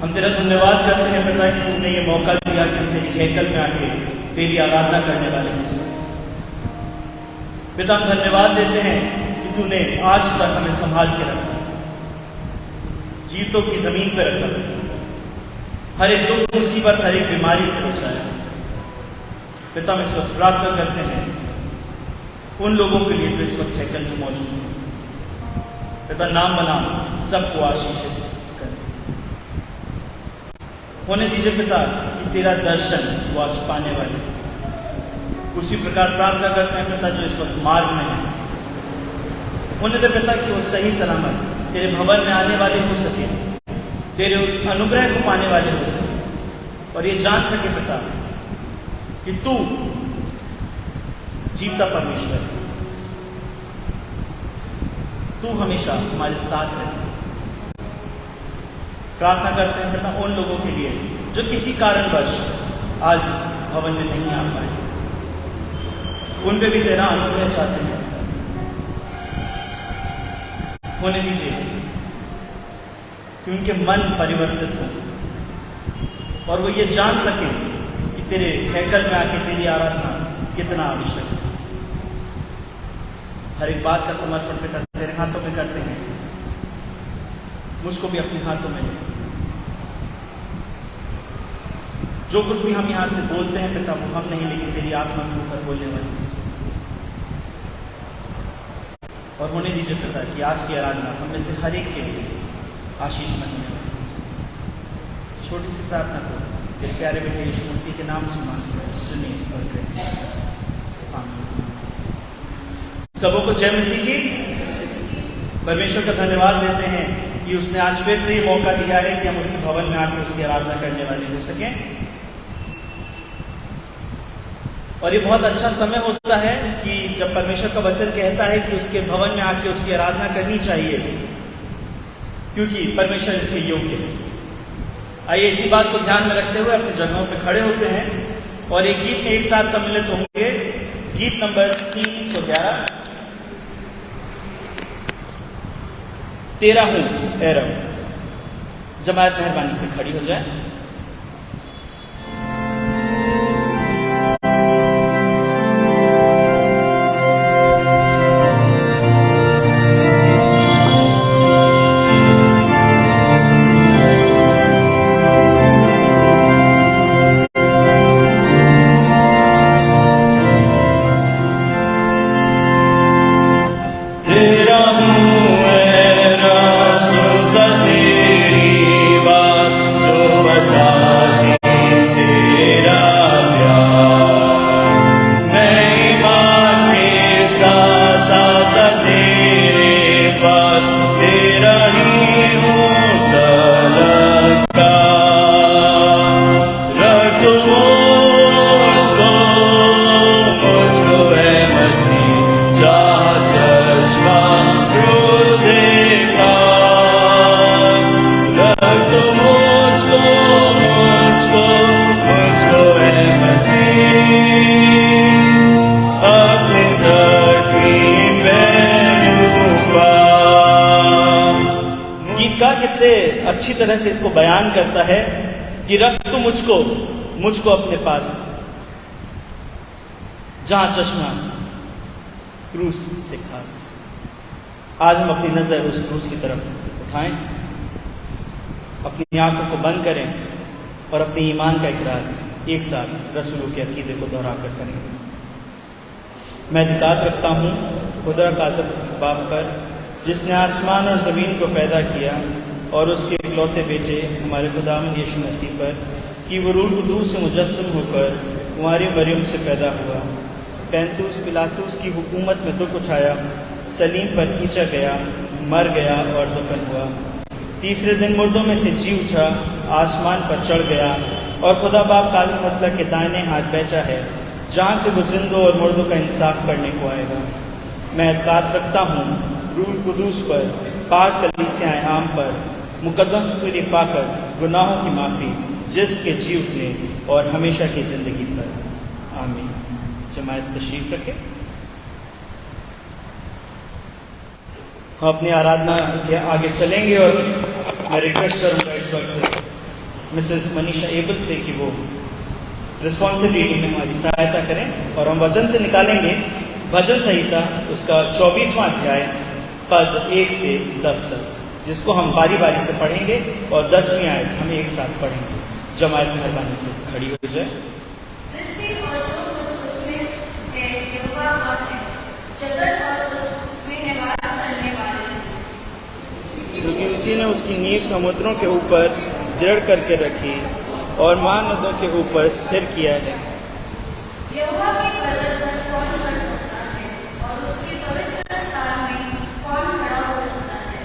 हम तेरा धन्यवाद करते हैं पिता कि तुमने ये मौका दिया कि हम तेरी हैकल में आके तेरी आराधना करने वाले हो सके। पिता हम धन्यवाद देते हैं कि तूने आज तक हमें संभाल के रखा, जीवतों की जमीन पर रखा, हर एक दुख मुसीबत, हर एक बीमारी से बचाया। पिता हम इस वक्त प्रार्थना करते हैं उन लोगों के लिए जो इस वक्त हैकल में मौजूद हैं। पिता नाम बना सबको आशीषित कर होने दीजिए पिता कि तेरा दर्शन वो आज पाने वाले। उसी प्रकार प्रार्थना करते हैं पिता जो इस वक्त मार्ग में है, होने दे पिता कि वो सही सलामत तेरे भवन में आने वाले हो सके, तेरे उस अनुग्रह को पाने वाले हो सके और ये जान सके पिता कि तू जीवता परमेश्वर है, तू हमेशा हमारे साथ रहता है। प्रार्थना करते हैं पिता उन लोगों के लिए जो किसी कारणवश आज भवन में नहीं आ पाए, उन पे भी तेरा अनुग्रह चाहते हैं। होने दीजिए कि उनके मन परिवर्तित हो और वो ये जान सके कि तेरे हैकल में आके तेरी आराधना कितना आवश्यक है। हर एक बात का समर्पण पिता तेरे हाथों में करते हैं, मुझको भी अपने हाथों में ले। जो कुछ भी हम यहाँ से बोलते हैं पिता वो हम नहीं, लेकिन तेरी आत्मा में होकर बोलने वाली है। और होने दीजिए पिता कि आज की आराधना हम में से हर एक के लिए आशीष महीने में छोटी सी प्रार्थना को तेरे प्यारे बेटे यीशु मसीह के नाम से मांगते हैं, सुनिए और करें आमीन। सबों को जय मसीह की। परमेश्वर का धन्यवाद देते हैं कि उसने आज फिर से ये मौका दिया है कि हम उसके भवन में आकर उसकी आराधना करने वाले हो सकें। और ये बहुत अच्छा समय होता है कि जब परमेश्वर का वचन कहता है कि उसके भवन में आके उसकी आराधना करनी चाहिए, क्योंकि परमेश्वर इसके योग्य है। आइए इसी बात को ध्यान में रखते हुए अपनी जगहों पर खड़े होते हैं और एक गीत में एक साथ सम्मिलित होंगे। गीत नंबर 311, तेरा हूं ए रब। जमात मेहरबानी से खड़ी हो जाए। अच्छी तरह से इसको बयान करता है कि रख तू मुझको अपने पास, जहां चश्मा क्रूस से खास। आज हम अपनी नजर उस क्रूस की तरफ उठाएं, अपनी आंखों को बंद करें और अपने ईमान का इकरार एक साथ रसूलों के अकीदे को दोहरा कर करें। मैं अधिकार रखता हूँ खुदा कादर बाप पर, जिसने आसमान और ज़मीन को पैदा किया, और उसके इकलौते बेटे हमारे खुदावंद यीशु मसीह पर कि वो रूह कुदूस से मुजस्सम होकर कुंवारी मरियम से पैदा हुआ, पैंतूस पिलातूस की हुकूमत में दुख उठाया, सलीम पर खींचा गया, मर गया और दफन हुआ, तीसरे दिन मुर्दों में से जी उठा, आसमान पर चढ़ गया और खुदा बाप काल मतलब के दाहिने हाथ बैठा है, जहाँ से वो जिंदों और मुर्दों का इंसाफ करने को आएगा। मैं एतकाद रखता हूँ रूह कुदूस पर, पाक कलीसियाए आम पर, मुकद्दस की रिफा कर, गुनाहों की माफ़ी, जिस्म के जी उठने और हमेशा की ज़िंदगी पर। आमीन। जमात तशरीफ़ रखें। हम अपनी आराधना के आगे चलेंगे और मैं रिक्वेस्ट करूँगा इस वक्त मिसेस मनीषा एबल से कि वो रिस्पॉन्सिव रीडिंग में हमारी सहायता करें और हम वचन से निकालेंगे भजन संहिता उसका 24वां अध्याय पद 1 से 10 तक, जिसको हम बारी बारी से पढ़ेंगे और 10वीं आयत हम एक साथ पढ़ेंगे। जमात मेहरबानी से खड़ी हो जाए। पृथ्वी और जो कुछ उसमें है यहोवा का है, जगत और उसमें निवास करने वाले, क्योंकि उसी ने उसकी नींव समुद्रों के ऊपर दृढ़ करके रखी और महानदों के ऊपर स्थिर किया है। यहोवा के पर्वत पर कौन चढ़ सकता है और उसके पवित्र स्थान में कौन खड़ा हो सकता है?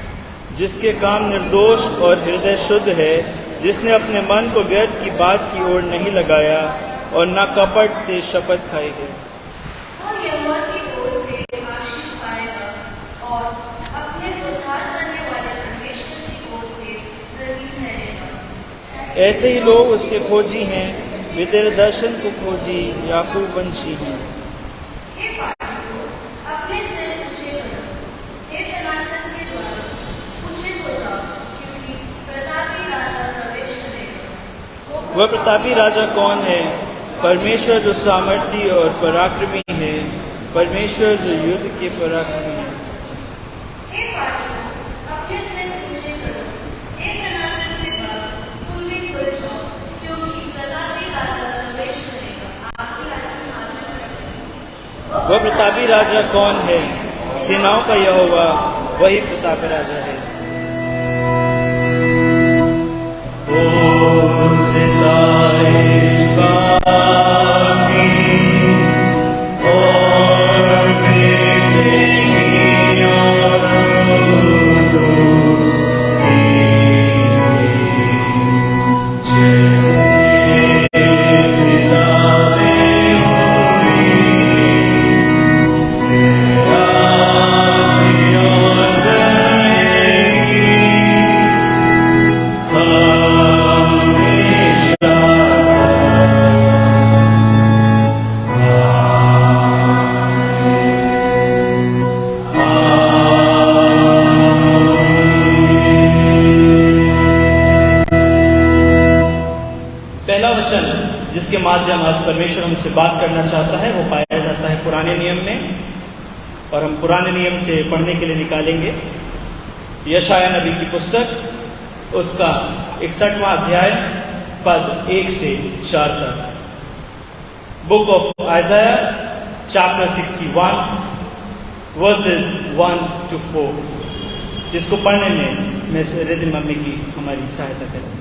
जिसके काम निर्दोष और हृदय शुद्ध है, जिसने अपने मन को व्यर्थ की बात की ओर नहीं लगाया और न कपट से शपथ खाई है। वो यहोवा की ओर से आशीष पाएगा और अपने उद्धार करने वाले परमेश्वर की ओर से प्रवीण ठहरेगा। ऐसे ही लोग उसके खोजी हैं, वे तेरे दर्शन को खोजी याकूब वंशी हैं। हे पापियों, अपने सिर ऊंचे करो, हे सनातन के द्वार ऊंचे हो जाओ, क्योंकि प्रतापी राजा प्रवेश करेगा। वह प्रतापी राजा कौन है? परमेश्वर जो सामर्थी और पराक्रमी है, परमेश्वर जो युद्ध के पराक्रमी है। हे पापियों, अपने सिर ऊंचे करो, हे सनातन के द्वार तुम भी खुल जाओ, क्योंकि प्रतापी राजा प्रवेश करेगा। आपकी आत्मा सामने पड़ेगी। वह प्रतापी राजा कौन है? सेनाओं का यहोवा वही प्रतापी राजा है। जिसके माध्यम आज परमेश्वर हमसे बात करना चाहता है वो पाया जाता है पुराने नियम में, और हम पुराने नियम से पढ़ने के लिए निकालेंगे यशाया नबी की पुस्तक उसका 61वां अध्याय पद 1 से 4 तक। Book of आइज़ाया chapter 61 versus 1 to 4, जिसको पढ़ने में मैं रिद्धि मम्मी की हमारी सहायता करें।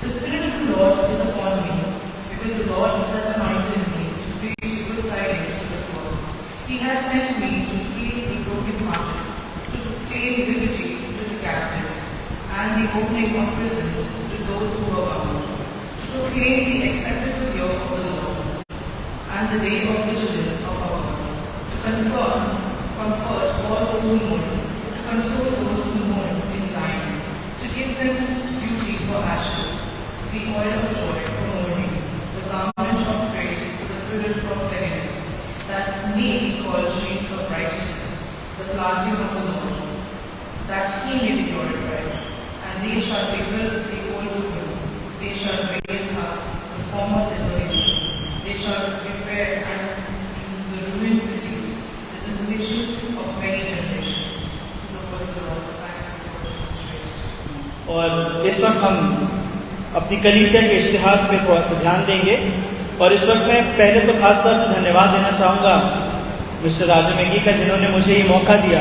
The Spirit of the Lord is upon me, because the Lord has anointed me to preach good tidings to the poor. He has sent me to heal the brokenhearted, to proclaim liberty to the captives, and the opening of prisons to those who are bound, to proclaim the acceptable year of the Lord, and the day of vigilance of our God, to comfort all those who mourn, to console those who mourn in Zion, to give them beauty for ashes, the oil of joy for mourning, the garment of praise for the spirit of heaviness, that may be called streets of righteousness, the planting of the Lord, that he may be glorified. And they shall rebuild the old ruins, they shall raise up the former desolation, they shall repair the ruined cities, the desolation of many generations. This is the word of the Lord. Thanks be to God, Jesus Christ. और इस वक्त हम अपनी कलीसिया के इश्तिहार पे थोड़ा सा ध्यान देंगे, और इस वक्त मैं पहले तो खास तौर से धन्यवाद देना चाहूँगा मिस्टर राजा मैगी का, जिन्होंने मुझे ये मौका दिया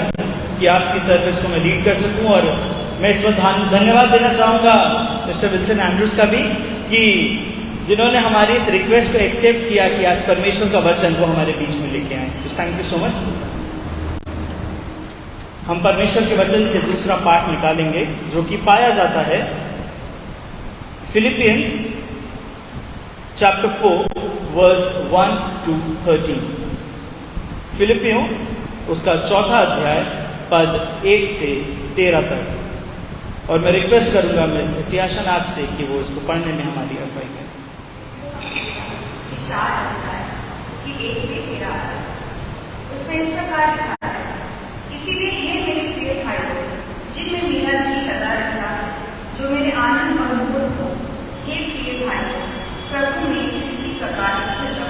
कि आज की सर्विस को मैं लीड कर सकूं। और मैं इस वक्त धन्यवाद देना चाहूँगा मिस्टर विल्सन एंड्रूज का भी, कि जिन्होंने हमारी इस रिक्वेस्ट को एक्सेप्ट किया कि आज परमेश्वर का वचन वो हमारे बीच में लेके आए। तो थैंक यू सो मच। हम परमेश्वर के वचन से दूसरा पाठ निकालेंगे जो कि पाया जाता है फिलिपियंस चैप्टर 4 वर्स 1 to 13। फिलिपियों उसका 4था अध्याय पद 1 से 13 तक। और मैं रिक्वेस्ट करूंगा मिस टियाशानाथ से कि वो इसको पढ़ने में हमारी अगुवाई करें। इसकी 4 अध्याय, इसकी 1 से 13 तक। उसमें इस प्रकार लिखा है, इसीलिए ये मेरे प्रिय भाइयों, जिनमें मेरा जी लगा रहता है, जो मेरे आनंद और मुकुट हो, हे प्रिय भाइयों, प्रभु में इसी प्रकार स्थिर रहो।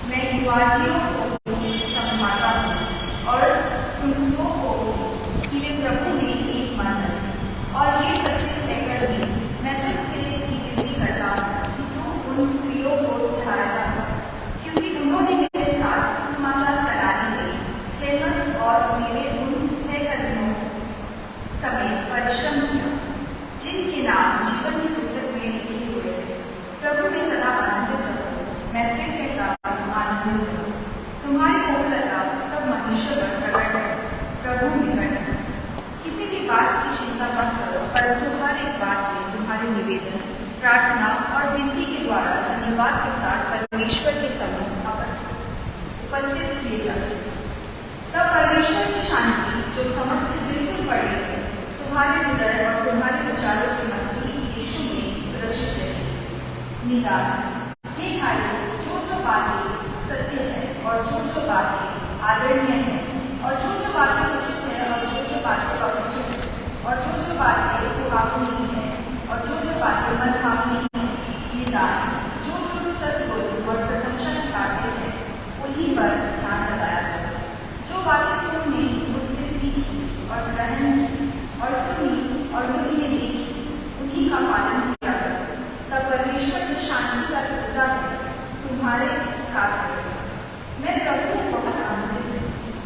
मैं युवाधियों को समझाता हूँ और सुनतों को कि वे प्रभु में एक मन रहे। और ये सच्ची कहकर भी मैं तुझसे भी विनती करता हूँ कि तू उन स्त्रियों को सहायता कर, क्योंकि उन्होंने मेरे साथ सुसमाचार कराने में क्लेमस और मेरे उन सहकर्मियों समेत परिश्रम किया, जिनके नाम जीवन की पुस्तक में लिखे हुए थे। प्रभु में सदा आनंदित रहो। मैं फिर कहता हूँ, आनंदित रहो। तुम्हारी कोमलता सब मनुष्य पर प्रकट है, प्रभु निकट है। किसी भी बात की चिंता मत करो, परंतु हर एक बात में तुम्हारे निवेदन, प्रार्थना और विनती के द्वारा धन्यवाद के साथ परमेश्वर के सम्मुख उपस्थित किए जाते। तब परमेश्वर की शांति, जो समझ से बिल्कुल पड़ी है, तुम्हारे हृदय और तुम्हारे विचारों के मसीह यीशु में सुरक्षित रहेगी। निदान, हे भाइयों, जो बातें सत्य है और जो बातें आदरणीय है और जो बातें उचित है और जो बातें अनुचित है और जो बातें सुहावनी है और जो बातें मनभावनी है, निदान, जो सद्गुण और प्रशंसा निकालते हैं, उन्हीं पर ध्यान लगाया करो। जो बातें तुमने मुझसे सीखी और ग्रहण की और सुनी और मुझ में देखी, उन्हीं का पालन किया करो। तब परमेश्वर जो शांति का स्रोत है तुम्हारे साथ है। मैं प्रभु में बहुत आनंदित हूँ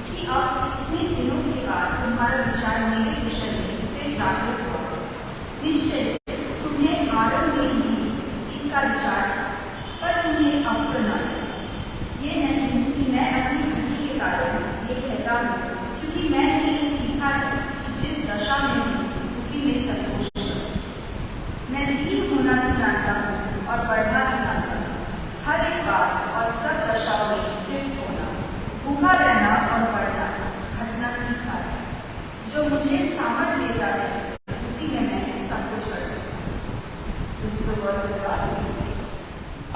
कि अब इतने दिनों के बाद तुम्हारा विचार मेरे विषय में फिर जागृत हुआ। निश्चय तुम्हें आरंभ में ही इसका विचार था, पर तुम्हें अवसर न मिला। ये नहीं कि मैं अपनी भक्ति के कारण ये कहता हूँ, क्योंकि मैंने ये सीखा है कि जिस दशा में हूँ उसी में संतोष करो। मैं दीन होना भी जानता हूँ और बढ़ना भी जानता हूँ। हर एक बात और सब दशाओं में तृप्त होना, भूखा रहना और बढ़ना, हटना सीखा है। जो मुझे सामर्थ देता है, उसी में मैं सब कुछ कर सकता हूँ।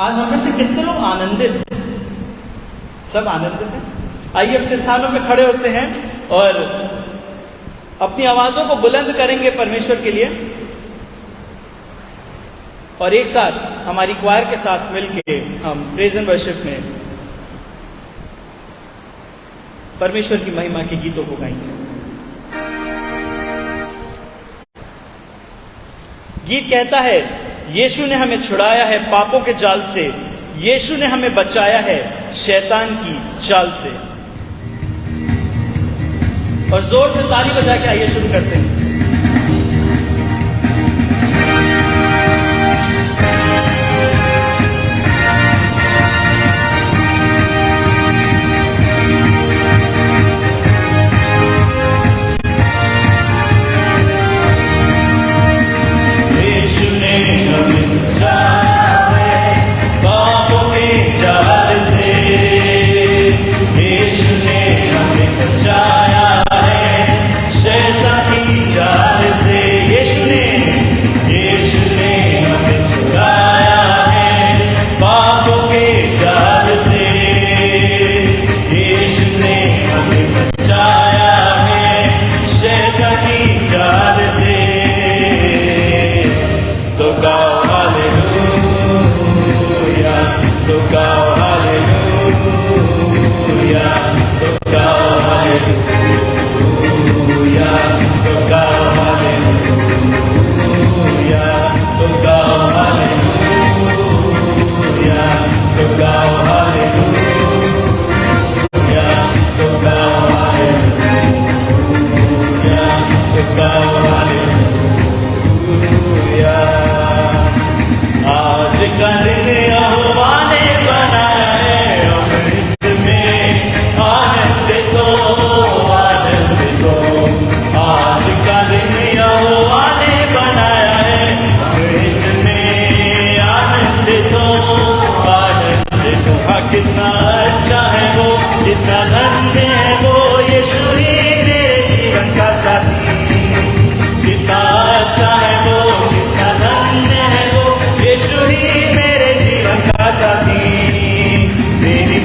आज हम में से कितने लोग आनंदित हैं? सब आनंदित हैं? आइए अपने स्थानों में खड़े होते हैं और अपनी आवाजों को बुलंद करेंगे परमेश्वर के लिए, और एक साथ हमारी क्वायर के साथ मिलके हम प्रेज एंड वर्शिप में परमेश्वर की महिमा के गीतों को गाएंगे। गीत कहता है, यीशु ने हमें छुड़ाया है पापों के जाल से, यीशु ने हमें बचाया है शैतान की चाल से। और जोर से ताली बजा के आइए शुरू करते हैं।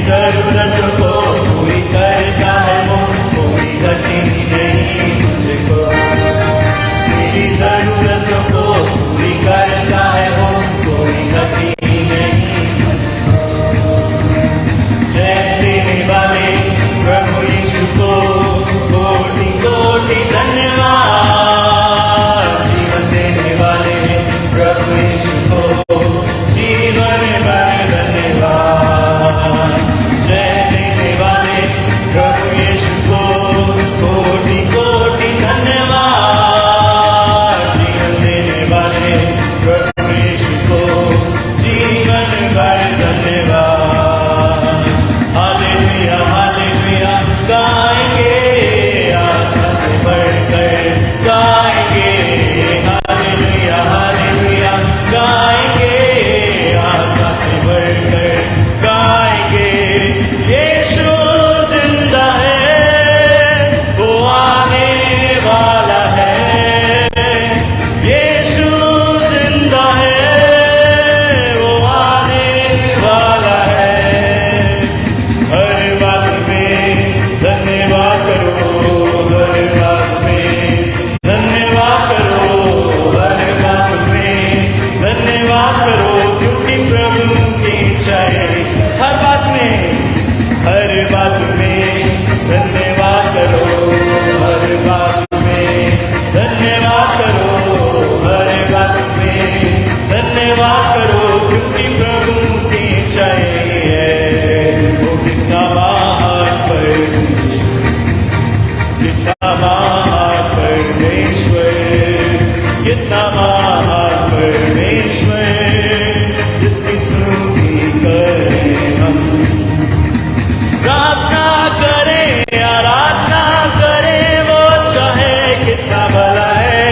जरूरत को पूरी कर बात में धन्यवाद करो, हर बात में धन्यवाद करो, हर बात में धन्यवाद करो, क्योंकि प्रभु की चाहिए वो कितना महान परमेश्वर, कितना महान परमेश्वर, कितना महान परमेश्वर, जिसकी स्तुति करें हम। प्रार्थना करें, आराधना करें, वो चाहे कितना भला है।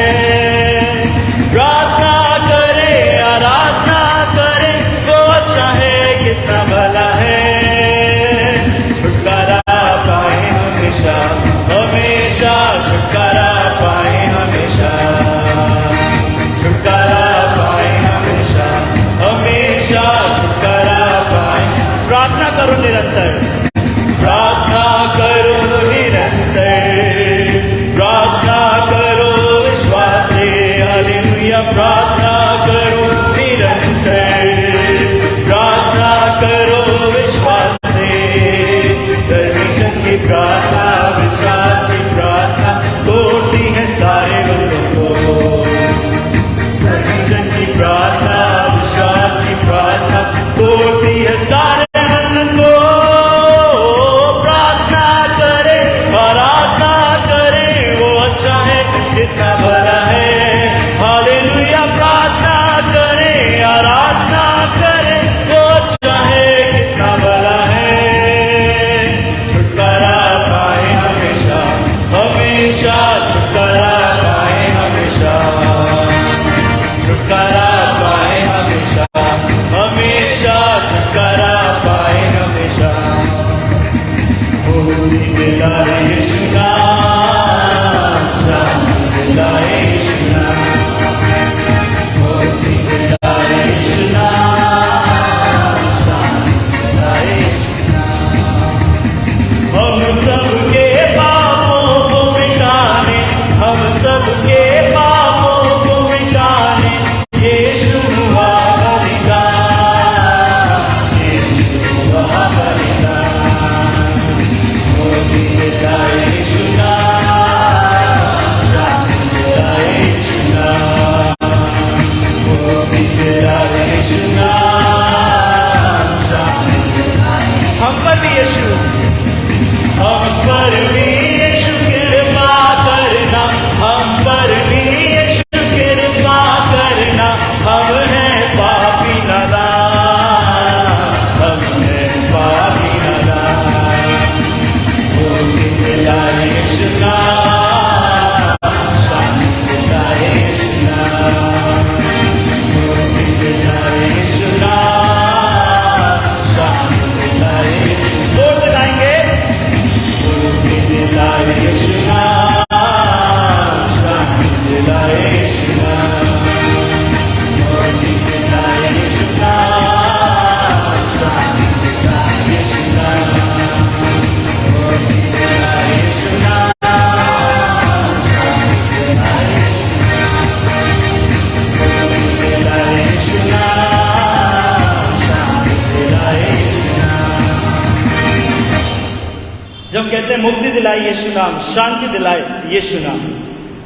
प्रार्थना करें, आराधना करें, वो चाहे कितना भला है। छुटकारा पाए हमेशा, हमेशा छुटकारा पाए हमेशा, छुटकारा पाए हमेशा, हमेशा छुटकारा पाए। प्रार्थना करो निरंतर, प्रार्थना करो निरंतर, प्रार्थना करो विश्वास से, हालेलुया। प्रार्थना करो निरंतर, प्रार्थना करो विश्वास से, धर्मीजन की प्रार्थना विश्वास की प्रार्थना तोड़ती है सारे बंधों को। धर्मीजन की प्रार्थना विश्वास की प्रार्थना तोड़ती है सारे बंधन को। प्रार्थना करें, आराधना करें, वो अच्छा है, कितना भला है। हालेलुया। प्रार्थना करें, आराधना करें, वो अच्छा है, कितना भला है। छुटकारा पाए हमेशा, हमेशा छुटकारा पाए हमेशा, छुटकारा पाए हमेशा, हमेशा छुटकारा पाए हमेशा। मुक्ति दिलाए यीशु नाम, शांति दिलाए यीशु नाम, मुक्ति दिलाए यीशु नाम, शांति दिलाए यीशु नाम। हम सबके पापों को मिटाने, हम सबके पापों को मिटाने यीशु हुआ बलिदान, यीशु हुआ बलिदान। मुक्ति दिलाए यीशु नाम, शांति दिलाए यीशु नाम, मुक्ति दिलाए यीशु नाम, शांति दिलाए। हम पर भी यीशु, हम पर भी यीशु कृपा करना, हम पर भी यीशु कृपा करना। हम हैं पापी नादान, हम हैं पापी नादान। मुक्ति दिलाए यीशु नाम, शांति दिलाए यीशु नाम, मुक्ति दिलाए यीशु नाम, शांति दिलाए यीशु। जोर से गाएंगे। मुक्ति दिलाए यीशु नाम, शांति दिलाए यीशु नाम, मुक्ति दिलाए यीशु नाम, शांति दिलाए यीशु नाम, मुक्ति दिलाए यीशु नाम, शांति दिलाए मुक्ति दिलाए यीशु नाम, शांति दिलाए यीशु नाम। जब कहते हैं मुक्ति दिलाए यीशु नाम, शांति दिलाए यीशु नाम,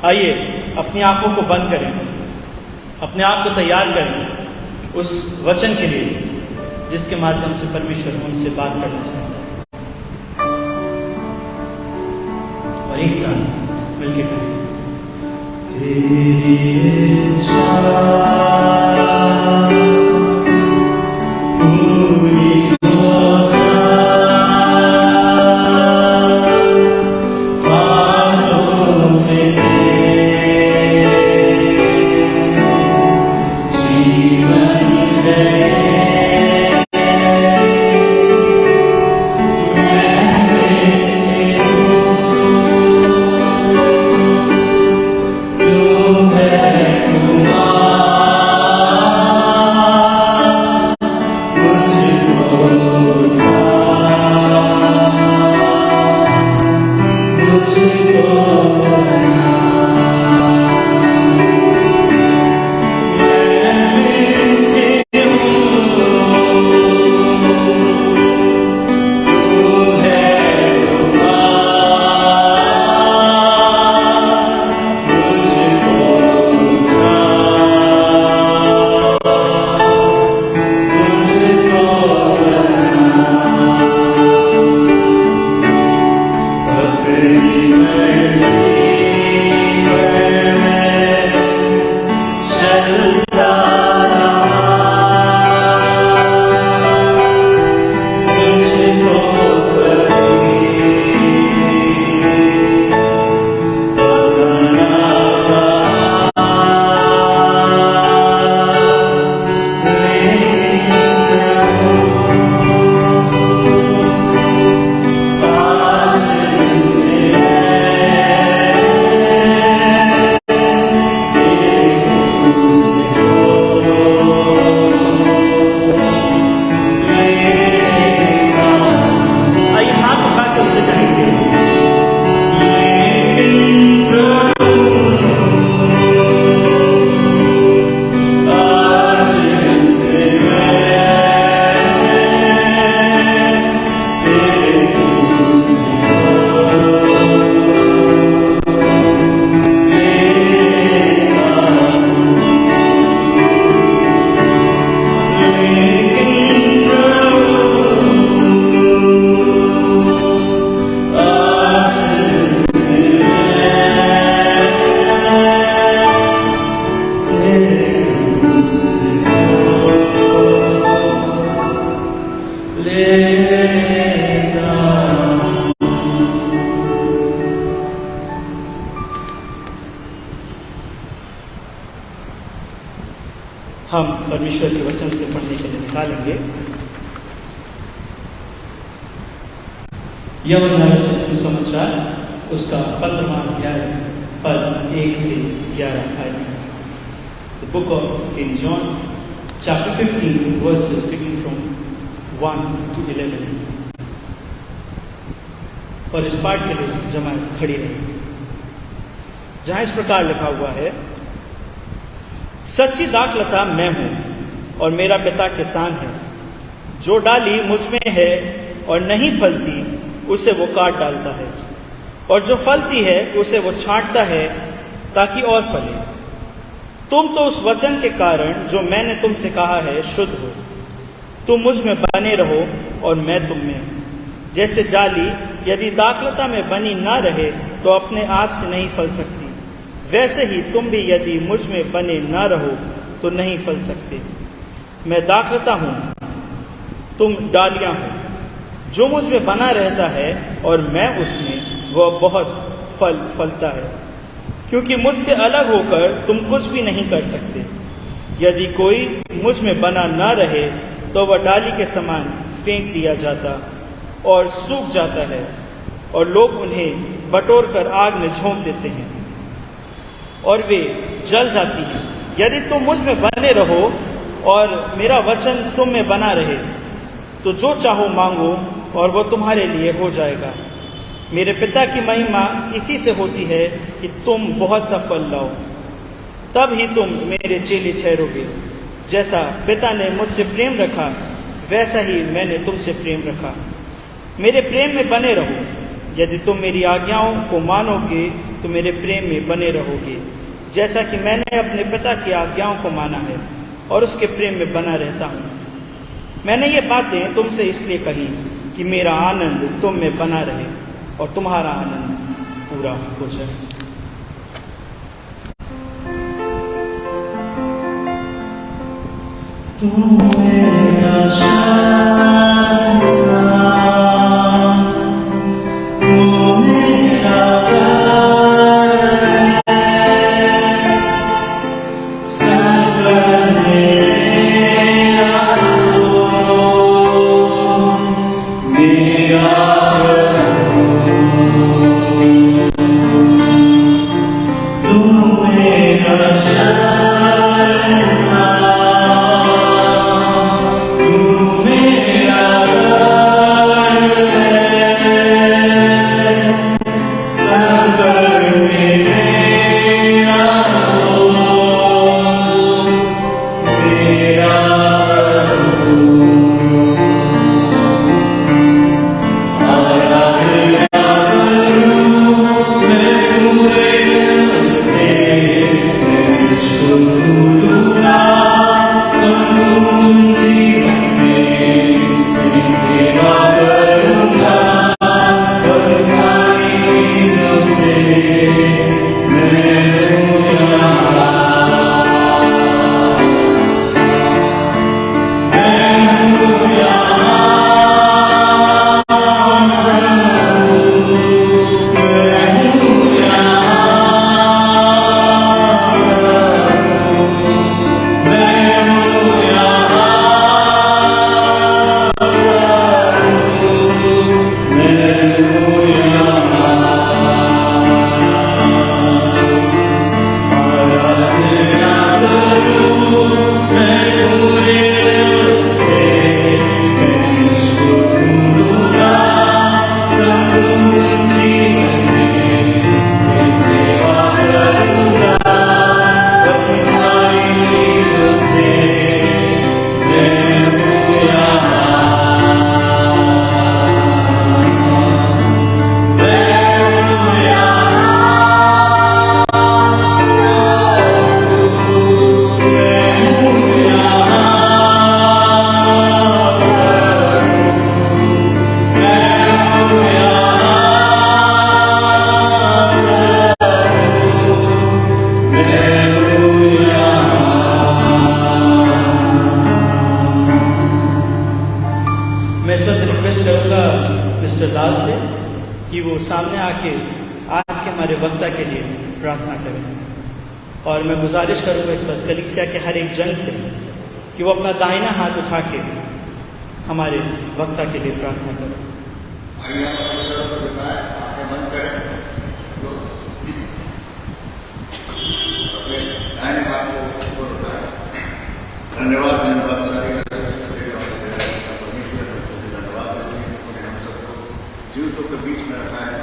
आइए अपनी आंखों को बंद करें, अपने आप को तैयार करें उस वचन के लिए जिसके माध्यम से परमेश्वर उनसे बात करना चाहता है। और एक साथ मिलकर करें। तेरी इच्छा पूरी हो हाथों में जीवन दे। तू है कुमार परमेश्वर के वचन से पढ़ने के लिए निकालेंगे। यूहन्ना रचित सुसमाचार उसका 15वां अध्याय पद 1 से 11 आयत। The book of St. John, chapter 15, verses beginning from 1 to 11। और इस पाठ के लिए जमात खड़ी रही, जहां इस प्रकार लिखा हुआ है, सच्ची दाखलता मैं हूं और मेरा पिता किसान है। जो डाली मुझ में है और नहीं फलती उसे वो काट डालता है, और जो फलती है उसे वो छांटता है ताकि और फले। तुम तो उस वचन के कारण जो मैंने तुमसे कहा है शुद्ध हो। तुम मुझ में बने रहो और मैं तुम में। जैसे डाली यदि दाखलता में बनी ना रहे तो अपने आप से नहीं फल सकती, वैसे ही तुम भी यदि मुझ में बने ना रहो तो नहीं फल सकते। मैं दाखलता हूँ, तुम डालियाँ हो। जो मुझ में बना रहता है और मैं उसमें, वह बहुत फल फलता है, क्योंकि मुझसे अलग होकर तुम कुछ भी नहीं कर सकते। यदि कोई मुझ में बना ना रहे तो वह डाली के समान फेंक दिया जाता और सूख जाता है, और लोग उन्हें बटोर कर आग में झोंक देते हैं और वे जल जाती हैं। यदि तुम मुझ में बने रहो और मेरा वचन तुम में बना रहे तो जो चाहो मांगो और वो तुम्हारे लिए हो जाएगा। मेरे पिता की महिमा इसी से होती है कि तुम बहुत सा फल लाओ, तब ही तुम मेरे चेले ठहरोगे। जैसा पिता ने मुझसे प्रेम रखा वैसा ही मैंने तुमसे प्रेम रखा। मेरे प्रेम में बने रहो। यदि तुम मेरी आज्ञाओं को मानोगे तो मेरे प्रेम में बने रहोगे, जैसा कि मैंने अपने पिता की आज्ञाओं को माना है और उसके प्रेम में बना रहता हूँ। मैंने ये बातें तुमसे इसलिए कही कि मेरा आनंद तुम में बना रहे और तुम्हारा आनंद पूरा हो जाए। तुम मेरा सामने आके आज के हमारे वक्ता के लिए प्रार्थना करें। और मैं गुजारिश करूँगा इस वक्त कलीसिया के हर एक जन से कि वो अपना दाहिना हाथ उठा के हमारे वक्ता के लिए प्रार्थना करें। आइए हम अपने सर को झुकाएं, आंखें बंद करें, तो अपने दाहिने हाथ को ऊपर उठाएं। धन्यवाद सारी परमेश्वर धन्यवाद देते हैं, उन्हें हम सबको जीवितों के बीच में रखा है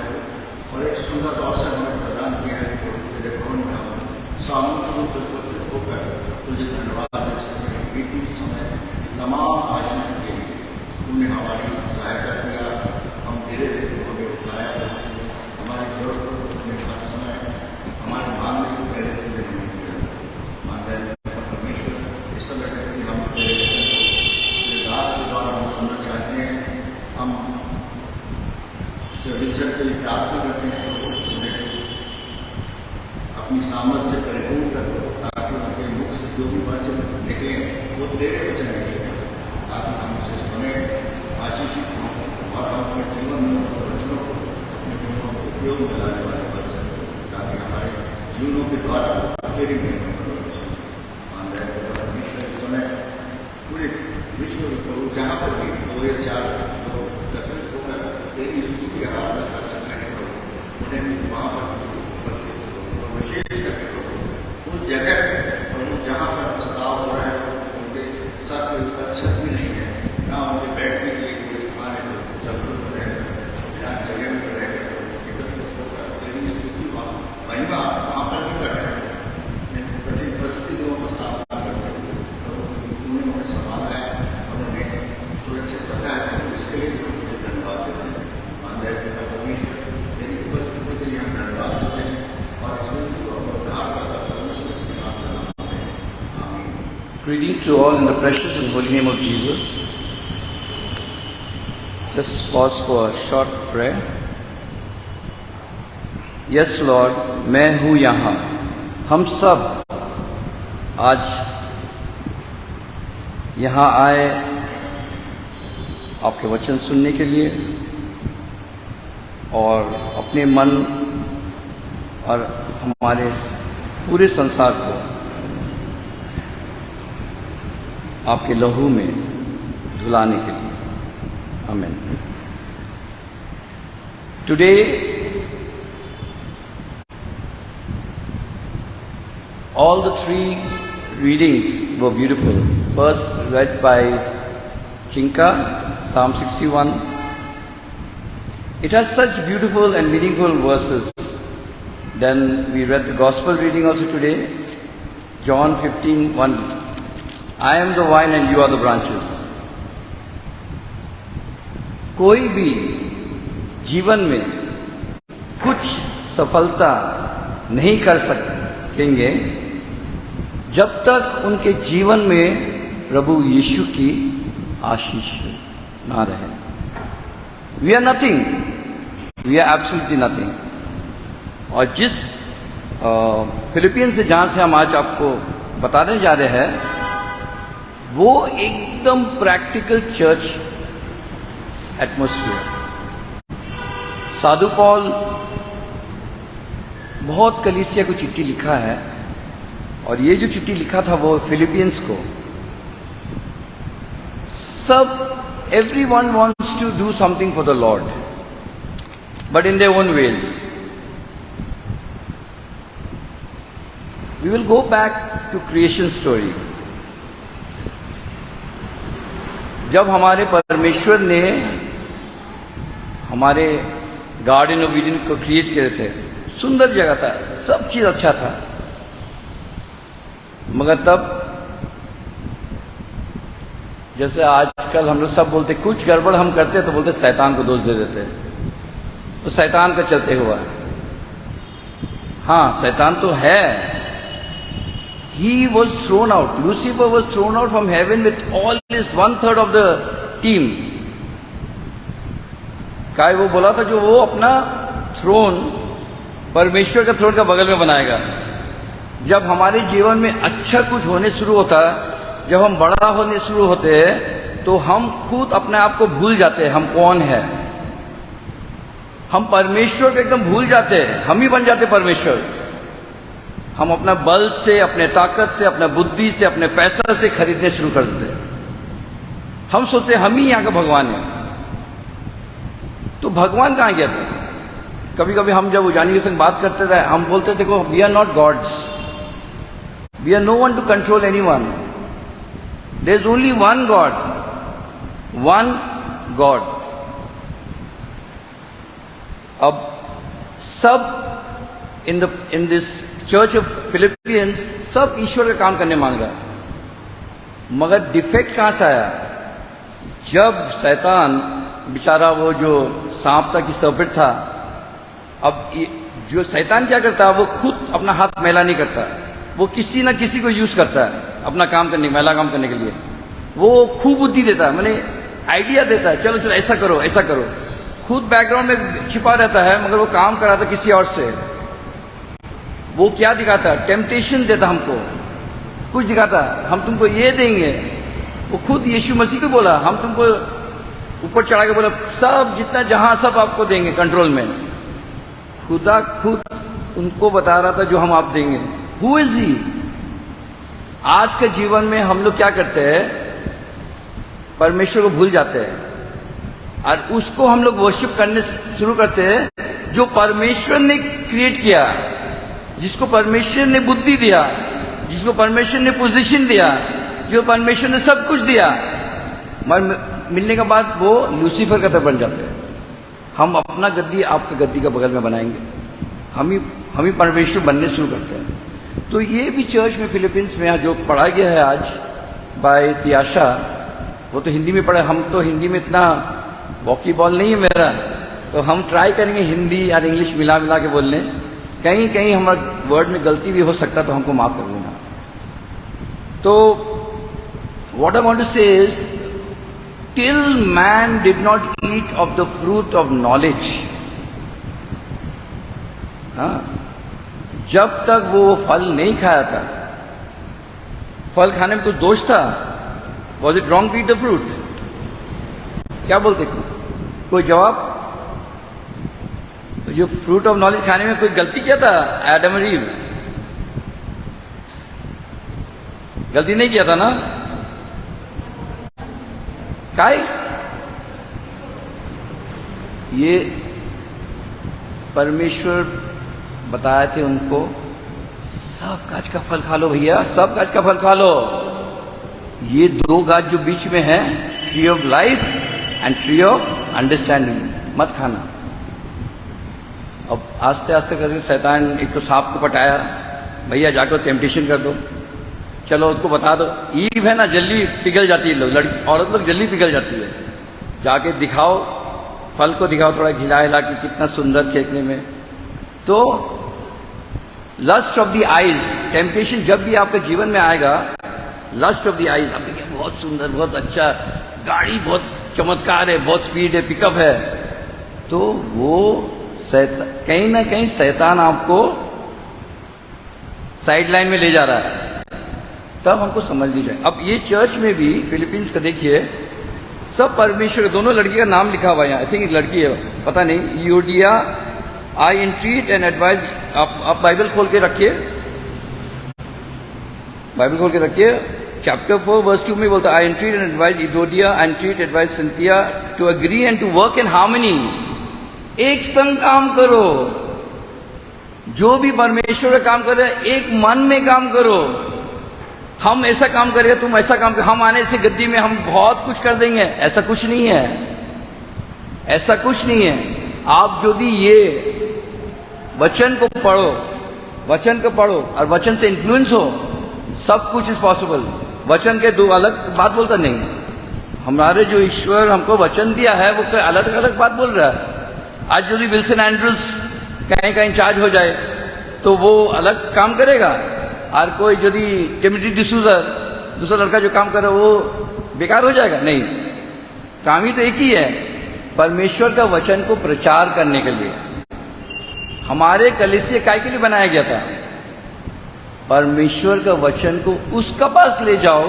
और एक सुंदर अवसर हमें प्रदान किया है कि तेरे भवन में हम सामूहिक रूप से उपस्थित होकर तुझे धन्यवाद दे सकते हैं। बीती समय तमाम आशीष के लिए तुमने हमारी सहायता किया, हम धीरे धीरे हमें उठाया, हमारी जरूरत तुमने हर समय हमारे मांगने से पहले तुमने हमें किया। मानते हैं परमेश्वर इस समय कि हम तेरे दास के द्वारा हम सुनना चाहते हैं, हम विचर के लिए प्रार्थना करते हैं तो उन्हें अपनी सामर्थ्य से परिपूर्ण कर दो, ताकि उनके मुख से जो भी वचन निकले वो तेरे वचन निकले, ताकि हम उसे सुने, आशीषित हों और हम अपने जीवन में वचनों को अपने जीवनों को उपयोग में लाने वाले बन सकें, ताकि हमारे जीवनों के द्वारा तेरी महिमा बन सके। मान रहे हैं परमेश्वर इस समय पूरे विश्व में प्रभु जहाँ पर भी 2 या 4 लोग एकत्रित होकर तेरी स्तुति आराधना कर सकते हैं प्रभु, उन्हें वहाँ पर उपस्थित हो और विशेष करके प्रभु उस जगह प्रभु जहाँ पर सताव हो रहा है, उनके साथ कोई छत भी नहीं है, ना उनके बैठने के लिए कोई स्थान है, जंगल में रहकर बिना जगह में रहकर एकत्रित होकर तेरी स्तुति महिमा वहाँ पर भी कर रहे हैं। कठिन परिस्थितियों का सामना करते हुए प्रभु तूने उन्हें संभाला है और उन्हें सुरक्षित रखा है, इसके लिए तुझे धन्यवाद देते हैं। मानदेय पिता परमेश्वर तेरी उपस्थिति के लिए हम धन्यवाद देते हैं और इस विनती को उद्धार करता परमेश्वर के नाम से मांगते हैं, आमीन। Greetings to all in the precious and holy name of Jesus. Just pause for a short prayer. Yes Lord, मैं हूँ यहाँ। हम सब आज यहाँ आए आपके वचन सुनने के लिए और अपने मन और हमारे पूरे संसार को आपके लहू में धुलाने के लिए। आमीन। Today all the 3 readings were beautiful. First read by Chinka, Psalm 61. It has such beautiful and meaningful verses. Then we read the gospel reading also today, John 15:1. I am the vine and you are the branches. कोई भी जीवन में कुछ सफलता नहीं कर सकेंगे जब तक उनके जीवन में प्रभु यीशु की आशीष ना रहे। We are nothing. We are absolutely nothing. और जिस फिलिपियंस से जहाँ से हम आज आपको बताने जा रहे हैं वो एकदम प्रैक्टिकल चर्च एटमॉस्फेयर। साधु पौल बहुत कलीसिया को चिट्ठी लिखा है और ये जो चिट्ठी लिखा था वो फिलिपियंस को। सब everyone wants to do something for the Lord, but in their own ways. We will go back to creation story. जब हमारे परमेश्वर ने हमारे गार्डन ऑफ ईडन को क्रिएट किए थे, सुंदर जगह था, सब चीज अच्छा था, मगर तब जैसे आजकल हम लोग सब बोलते कुछ गड़बड़ हम करते तो बोलते शैतान को दोष दे देते, तो शैतान का चलते हुआ। हाँ, शैतान तो है। He was thrown out. Lucifer was thrown out from heaven with all his 1/3 of the team. काय वो बोला था जो वो अपना थ्रोन परमेश्वर का थ्रोन का बगल में बनाएगा। जब हमारे जीवन में अच्छा कुछ होने शुरू होता है, जब हम बड़ा होने शुरू होते हैं तो हम खुद अपने आप को भूल जाते हैं हम कौन है। हम परमेश्वर को एकदम भूल जाते हैं, हम ही बन जाते परमेश्वर। हम अपना बल से, अपने ताकत से, अपने बुद्धि से, अपने पैसा से खरीदने शुरू कर देते हैं। हम सोचते हम ही यहाँ का भगवान है। तो भगवान कहाँ गया था? कभी कभी हम जब उजानी के संग बात करते थे, हम बोलते देखो, we are not gods, we are no one to control anyone, there is only one God, one God. अब सब in this church of Philippians सब ईश्वर का काम करने मांग रहा है, मगर डिफेक्ट कहां से आया? जब शैतान बेचारा वो जो सांप था कि सर्पेंट था, अब जो शैतान क्या करता है, वो खुद अपना हाथ मैला नहीं करता, वो किसी ना किसी को यूज करता है अपना काम करने, मैला काम करने के लिए। वो खूब बुद्धि देता है, मैंने आइडिया देता है, चलो चलो ऐसा करो ऐसा करो, खुद बैकग्राउंड में छिपा रहता है, मगर वो काम कराता किसी और से। वो क्या दिखाता है? टेम्पटेशन देता हमको, कुछ दिखाता है, हम तुमको ये देंगे। वो खुद यीशु मसीह को बोला, हम तुमको ऊपर चढ़ा के बोला सब जितना जहां सब आपको देंगे कंट्रोल में। खुदा खुद उनको बता रहा था जो हम आप देंगे। Who is he? आज के जीवन में हम लोग क्या करते हैं? परमेश्वर को भूल जाते हैं और उसको हम लोग वर्शिप करने शुरू करते हैं जो परमेश्वर ने क्रिएट किया, जिसको परमेश्वर ने बुद्धि दिया, जिसको परमेश्वर ने पोजीशन दिया, जो परमेश्वर ने सब कुछ दिया, मगर मिलने के बाद वो लूसीफर का तरफ बन जाते हैं। हम अपना गद्दी आपके गद्दी का बगल में बनाएंगे, हम ही परमेश्वर बनने शुरू करते हैं। तो ये भी चर्च में फिलीपींस में जो पढ़ा गया है आज बाय तियाशा, वो तो हिंदी में पढ़ा। हम तो हिंदी में इतना वॉकीबॉल नहीं है मेरा, तो हम ट्राई करेंगे हिंदी और इंग्लिश मिला मिला के बोलने। कहीं कहीं हमारा वर्ड में गलती भी हो सकता, तो हमको माफ कर देना। तो व्हाट आई वांट टू से is, till man did not eat of the fruit of knowledge, हाँ, जब तक वो फल नहीं खाया था, फल खाने में कुछ दोष था? Was it wrong to eat the fruit? क्या बोलते? कोई जवाब? तो जो फ्रूट ऑफ नॉलेज खाने में कोई गलती किया था? एडम और ईव गलती नहीं किया था ना? काय ये परमेश्वर बताए थे उनको, सब गाछ का फल खा लो भैया, सब गाछ का फल खा लो। ये दो गाछ जो बीच में है, tree of life and tree of understanding, मत खाना। अब आस्ते आस्ते करके शैतान एक तो सांप को पटाया, भैया जाकर टेम्पटेशन कर दो, चलो उसको बता दो। ईव है ना, जल्दी पिघल जाती है, लोग लड़की औरत लोग जल्दी पिघल जाती है। जाके दिखाओ, फल को दिखाओ, थोड़ा खिला हिला के, कितना सुंदर खेलने में। तो lust of the eyes, temptation जब भी आपके जीवन में आएगा, लस्ट ऑफ द आईज, आप देखिए बहुत सुंदर, बहुत अच्छा, गाड़ी बहुत चमत्कार है, बहुत स्पीड है, पिकअप है, तो वो कहीं ना कहीं शैतान आपको साइड लाइन में ले जा रहा है। तब हमको समझ लीजिए। अब ये चर्च में भी फिलीपींस का देखिए, सब परमेश्वर, दोनों लड़की का नाम लिखा हुआ है यहाँ। आई थिंक एक लड़की है, पता नहीं, यूडिया, आई एंट्रीट एंड एडवाइज। आप बाइबल खोल के रखिए, बाइबल खोल के रखिए, चैप्टर 4 वर्स 2 में बोलता है, I entreat and advise Euodia, I entreat advise Syntyche to agree and to work in harmony. एक संग काम करो, जो भी परमेश्वर का काम कर रहे हैं, एक मन में काम करो। हम ऐसा काम करेंगे, तुम ऐसा काम कर, हम आने से गद्दी में हम बहुत कुछ कर देंगे, ऐसा कुछ नहीं है, ऐसा कुछ नहीं है। आप यदि ये वचन को पढ़ो, वचन को पढ़ो और वचन से इन्फ्लुएंस हो, सब कुछ इज पॉसिबल। वचन के दो अलग बात बोलता नहीं, हमारे जो ईश्वर हमको वचन दिया है वो अलग अलग बात बोल रहा है। आज यदि विल्सन एंड्रूज कहीं का इंचार्ज हो जाए तो वो अलग काम करेगा, और कोई यदि टिमोथी डिसूजर दूसरा लड़का जो काम कर रहा है वो बेकार हो जाएगा? नहीं, काम ही तो एक ही है, परमेश्वर का वचन को प्रचार करने के लिए। हमारे कलीसिया काय के लिए बनाया गया था? परमेश्वर का वचन को उसका पास ले जाओ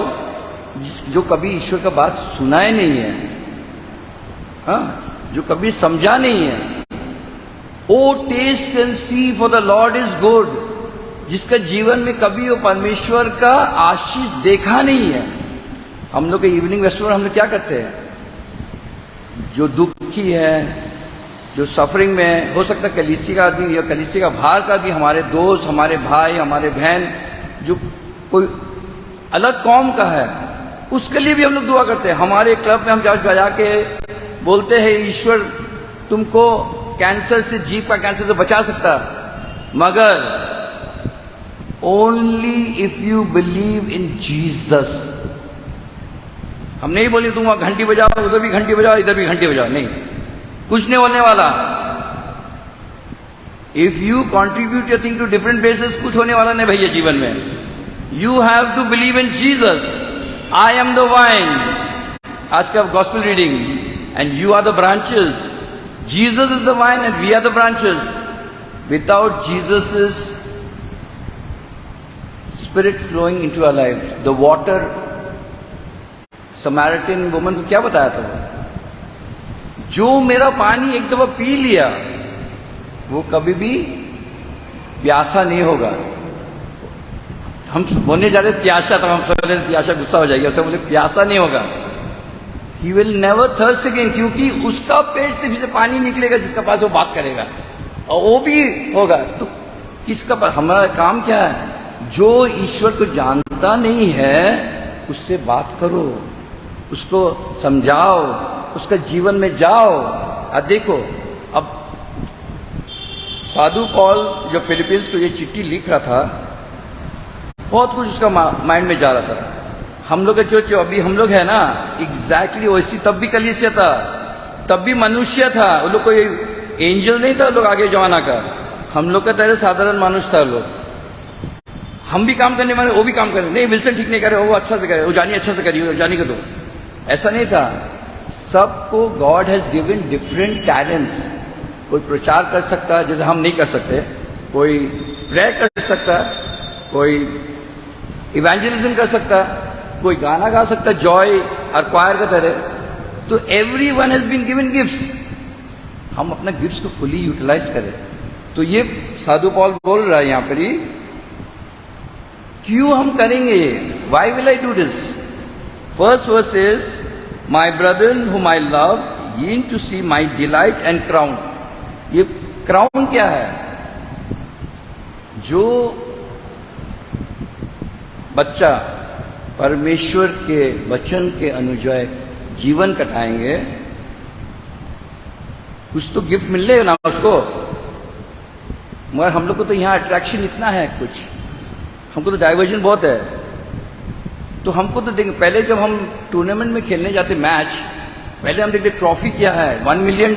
जो कभी ईश्वर का बात सुना ही नहीं है, हाँ, जो कभी समझा नहीं है। O taste and see for the Lord is good. जिसका जीवन में कभी वो परमेश्वर का आशीष देखा नहीं है। हम लोग के इवनिंग फेस्टिवल हम लोग क्या करते हैं, जो दुखी है, जो सफरिंग में, हो सकता है कलीसिया का आदमी या कलीसिया का बाहर का भी, हमारे दोस्त, हमारे भाई, हमारे बहन, जो कोई अलग कौम का है, उसके लिए भी हम लोग दुआ करते हैं। हमारे क्लब में हम जा के बोलते हैं, ईश्वर तुमको कैंसर से, जीभ का कैंसर से बचा सकता, मगर only if you believe in Jesus. हम नहीं बोले तुम वहां घंटी बजाओ, उधर भी घंटी बजाओ, इधर भी घंटी बजाओ, नहीं, कुछ नहीं होने वाला। If you contribute your thing to different basis, कुछ होने वाला नहीं भैया जीवन में। You have to believe in Jesus. I am the vine, आज का gospel reading, and you are the branches. Jesus is the vine and we are the branches. Without Jesus spirit flowing into our life, the water, Samaritan woman को क्या बताया था, जो मेरा पानी एक दफा पी लिया वो कभी भी प्यासा नहीं होगा। हम बोलने जा रहे प्यासा, तो हम सोच रहे प्यासा, गुस्सा हो जाएगा, उससे बोले प्यासा नहीं होगा। He will never thirst again, क्योंकि उसका पेट से फिर पानी निकलेगा जिसका पास वो बात करेगा, और वो भी होगा। तो किसका पास, हमारा काम क्या है, जो ईश्वर को जानता नहीं है उससे बात करो, उसको समझाओ, उसका जीवन में जाओ। अब देखो, अब साधु पॉल जो फिलीपींस को ये चिट्ठी लिख रहा था, बहुत कुछ उसका माइंड में जा रहा था। हम लोग का जो अभी हम लोग है ना, एग्जैक्टली वैसी तब भी कलीसिया था, तब भी मनुष्य था, वो लोग कोई एंजल नहीं था, लोग आगे जमाना का, हम लोग का तरह साधारण मनुष्य था। लोग, हम भी काम करने वाले, वो भी काम कर रहे, नहीं विल्सन ठीक नहीं कर रहे, वो अच्छा से करे, वो जानी अच्छा से करिए, जानी कर दो, ऐसा नहीं था। सबको God has given different talents. कोई प्रचार कर सकता है जैसे हम नहीं कर सकते, कोई प्रे कर सकता है, कोई इवेंजलिज्म कर सकता है, कोई गाना गा सकता है, जॉय और क्वायर का तरह। तो every one has been given gifts, हम अपना गिफ्ट्स को फुली यूटिलाइज करें। तो ये साधु पॉल बोल रहा है यहां पर ही, क्यों हम करेंगे, why will I do this. First verse is, my brother whom I love, yearn to see my delight and crown। ये क्राउन क्या है, जो बच्चा परमेश्वर के वचन के अनुଯାयी जीवन कटाएंगे, कुछ तो गिफ्ट मिलेगा ना उसको। मगर हम लोग को तो यहाँ अट्रैक्शन इतना है, कुछ हमको तो डाइवर्जन बहुत है। तो हमको तो देखें, पहले जब हम टूर्नामेंट में खेलने जाते मैच, पहले हम देखते ट्रॉफी क्या है, $1 million,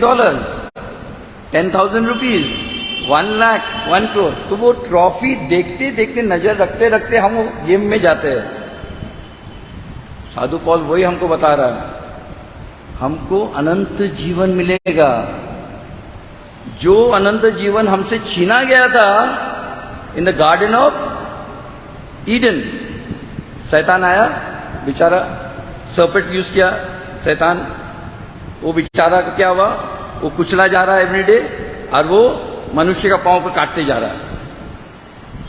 10,000 रुपीज, 1 लाख, 1 करोड़। तो वो ट्रॉफी देखते देखते, नजर रखते रखते हम वो गेम में जाते हैं। साधु पॉल वही हमको बता रहा है, हमको अनंत जीवन मिलेगा। जो अनंत जीवन हमसे छीना गया था in the garden of Eden, शैतान आया, बेचारा सर्पेंट यूज किया शैतान, वो बेचारा का क्या हुआ, वो कुचला जा रहा है एवरीडे, और वो मनुष्य का पांव पर काटते जा रहा है।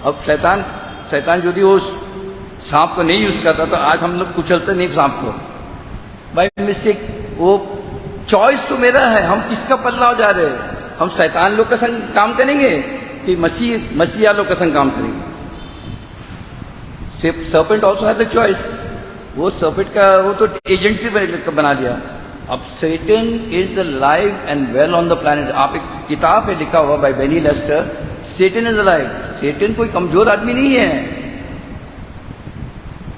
अब शैतान यदि वो सांप को नहीं यूज करता तो आज हम लोग कुचलते नहीं सांप को, बाय मिस्टेक। वो चॉइस तो मेरा है, हम किसका पल्ला जा रहे हैं, हम शैतान लोग का संग काम करेंगे कि मसीहा लोग का संग काम करेंगे। Serpent also had the choice, वो सर्पेंट का वो तो एजेंसी बना दिया। अब Satan is alive and well on the planet. आप एक किताब है लिखा हुआ by Benny Lester, Satan is alive. Satan कोई कमजोर आदमी नहीं है।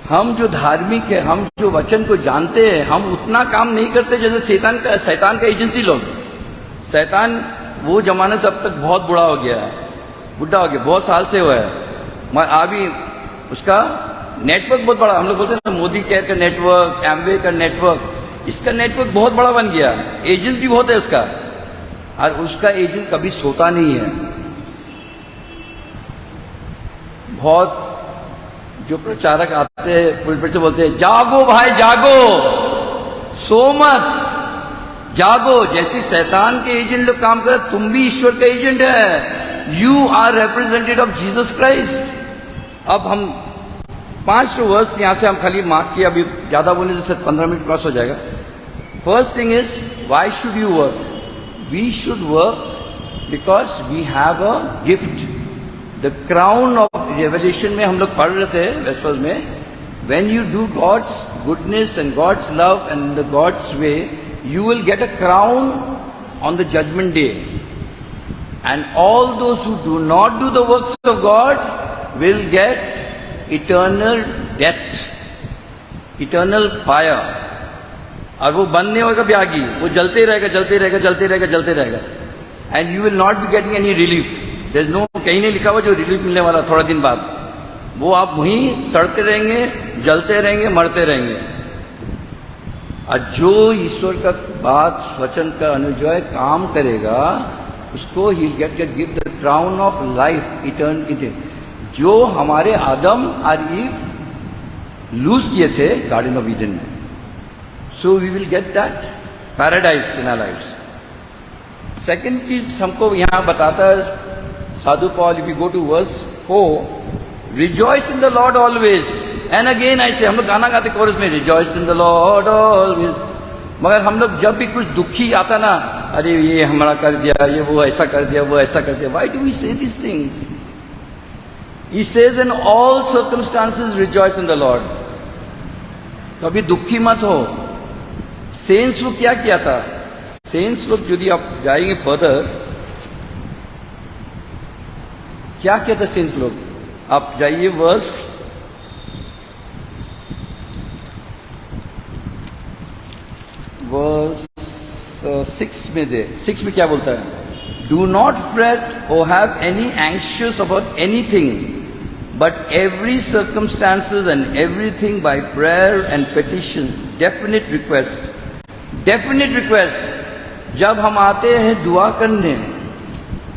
हम जो धार्मिक है, हम जो वचन को जानते हैं, हम उतना काम नहीं करते जैसे शैतान का एजेंसी लोग। शैतान वो जमाने से अब तक बहुत बुढ़ा हो गया है, बहुत साल से हुआ है, मगर अभी उसका नेटवर्क बहुत बड़ा। हम लोग बोलते हैं ना, मोदी केयर का नेटवर्क, एमवे का नेटवर्क, इसका नेटवर्क बहुत बड़ा बन गया, एजेंट भी बहुत है उसका, और उसका एजेंट कभी सोता नहीं है। बहुत जो प्रचारक आते हैं पुलपिट से बोलते हैं, जागो भाई जागो, सो मत, जागो। जैसे शैतान के एजेंट लोग काम कर, तुम भी ईश्वर का एजेंट है, you are representative of Jesus Christ. अब हम 5 वर्स यहाँ से हम खाली मार्क किया, अभी ज्यादा बोलने से 15 मिनट क्रॉस हो जाएगा. First thing is, why should you work? We should work because we have a gift. The crown of revelation में हम लोग पढ़ रहे थे वेस्पर्स में, when you do God's goodness and God's love and the God's way, you will get a crown on the judgment day. And all those who do not do the works of God will get eternal death, eternal fire. और वो बंद नहीं होगा आगी, वो जलते रहेगा, जलते रहेगा, जलते रहेगा, जलते रहेगा. And you will not be getting any relief. There is no, कहीं नहीं लिखा हुआ जो रिलीफ मिलने वाला थोड़ा दिन बाद. वो आप वहीं सड़ते रहेंगे, जलते रहेंगे, मरते रहेंगे. और जो ईश्वर का बात वचन का अनुजय काम करेगा, उसको ही get give the crown of life eternal. जो हमारे आदम और ईव लूज किए थे गार्डन ऑफ ईडन में, so we will get that paradise in our lives. Second चीज हमको यहाँ बताता है साधु Paul, if you go to verse 4, rejoice in the Lord always. And again I say, हम लोग गाना गाते कोरस में, rejoice in the Lord always. मगर हम लोग जब भी कुछ दुखी आता ना, अरे ये हमारा कर दिया, ये वो ऐसा कर दिया, वो ऐसा कर दिया. Why do we say these things? He says in all circumstances rejoice in the Lord. कभी दुखी मत हो. सेंस लोग क्या किया था? सेंस लोग यदि आप जाएंगे फर्दर, क्या किया था सेंस लोग? आप जाइए वर्स 6 में दे. 6 में क्या बोलता है? Do not freight or have any anxious about anything, but every circumstances and everything by prayer and petition, definite request. Definite request. जब हम आते हैं दुआ करने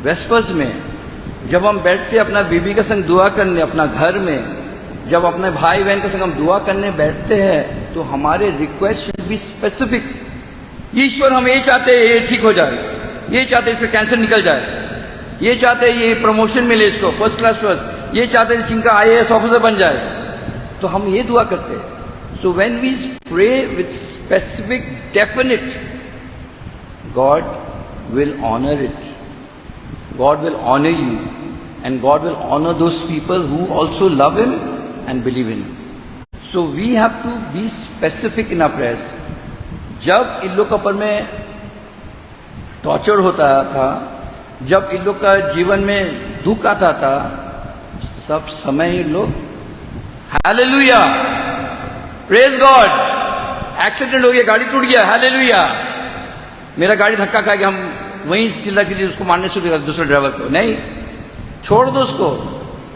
वेस्पर्स में, जब हम बैठते अपना बीबी के संग दुआ करने अपना घर में, जब अपने भाई बहन के संग हम दुआ करने बैठते हैं, तो हमारे रिक्वेस्ट शुड बी स्पेसिफिक. ईश्वर हम ये चाहते हैं ये ठीक हो जाए, ये चाहते इसका कैंसर निकल जाए, ये चाहते ये प्रमोशन मिले इसको फर्स्ट क्लास फर्स्ट, ये चाहते चिंका IAS ऑफिसर बन जाए, तो हम ये दुआ करते हैं. So when we pray with specific definite, God will honour it. God will honor you, and God will honor those people who also love Him and believe in Him. So we have to be specific in our prayers. जब इन लोग के ऊपर में torture होता था, जब इन लोग का जीवन में दुख आता था, सब समय इन लोग हालेलुया, प्रेज गॉड, एक्सीडेंट हो गया, गाड़ी टूट गया, हालेलुया, मेरा गाड़ी धक्का खा गया, हम वहीं चिल्ला चिल्ली उसको मारने शुरू कर दूसरे ड्राइवर को. नहीं, छोड़ दो उसको,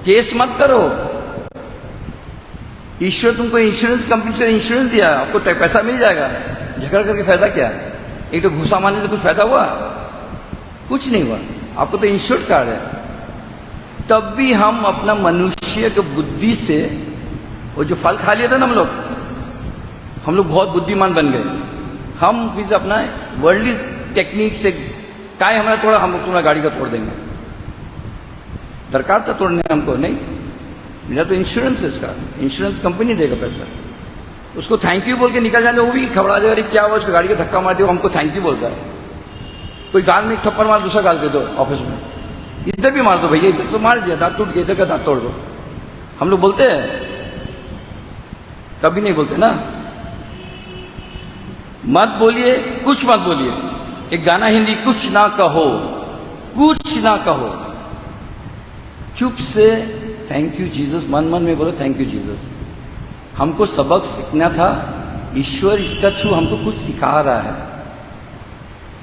केस मत करो. ईश्वर तुमको इंश्योरेंस कंपनी से इंश्योरेंस दिया, आपको पैसा मिल जाएगा. झगड़ा करके फायदा क्या? एक तो घुसा मारने से कुछ फायदा हुआ? कुछ नहीं हुआ. आपको तो इंश्योर्ड कार्ड है. तब भी हम अपना मनुष्य के बुद्धि से, वो जो फल खा लिया था ना हम लोग बहुत बुद्धिमान बन गए. हम फिर अपना वर्ल्डली टेक्निक से काय हमारा तोड़ा, हम लोग तुम्हारा गाड़ी का तोड़ देंगे. दरकार था तोड़ने हमको? नहीं, मेरा तो इंश्योरेंस है, इसका इंश्योरेंस कंपनी देगा पैसा. उसको थैंक यू बोल के निकल जाने, वो भी खबरा जाएगा, क्या हुआ उसको गाड़ी का धक्का मार दिया, हमको थैंक यू बोलता है. कोई गाल में एक थप्पड़ मार, दूसरा गाल दे दो ऑफिस में, इधर भी मार दो भैया, इधर तो मार दिया, दांत टूट गया, इधर का दांत तोड़ दो. हम लोग बोलते हैं? कभी नहीं बोलते ना. मत बोलिए, कुछ मत बोलिए. एक गाना हिंदी, कुछ ना कहो, कुछ ना कहो, चुप से थैंक यू जीसस, मन मन में बोलो थैंक यू जीसस. हमको सबक सीखना था, ईश्वर इसका थ्रू हमको कुछ सिखा रहा है.